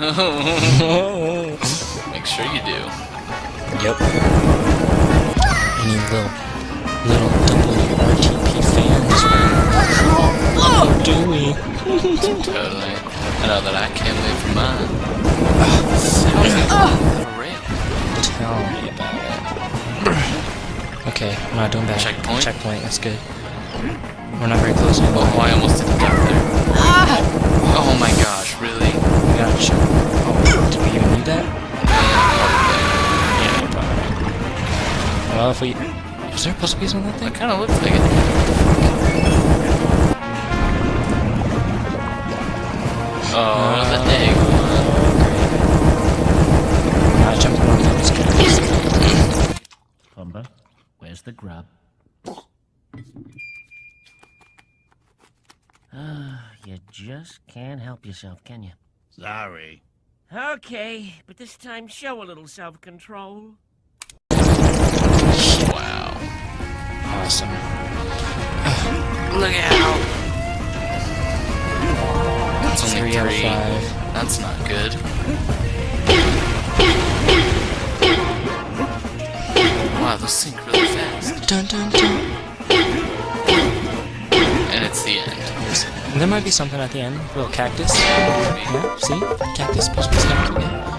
Make sure you do. Yep. Any little WRTP fans, man. What do we? Totally. I know that I can't wait for mine. Tell me about it. Okay, I'm not doing bad. Checkpoint? Checkpoint, that's good. We're not very close anymore. Oh, I almost didn't get there. Oh my gosh, really? We gotta check. Oh, do we even need that? Yeah, probably. Well, if we... Is there supposed to be something like that? It kinda looks like it. Oh, the egg. Jumping on those guys. Pumba, where's the grub? You just can't help yourself, can you? Sorry. Okay, but this time show a little self-control. Wow. Awesome. Look out! That's only 3 out of 3. 5. That's not good. Wow, those sink really fast. Dun dun dun. And it's the end. There might be something at the end. A little cactus. Yeah, see? Cactus supposed to be stuck. Yeah.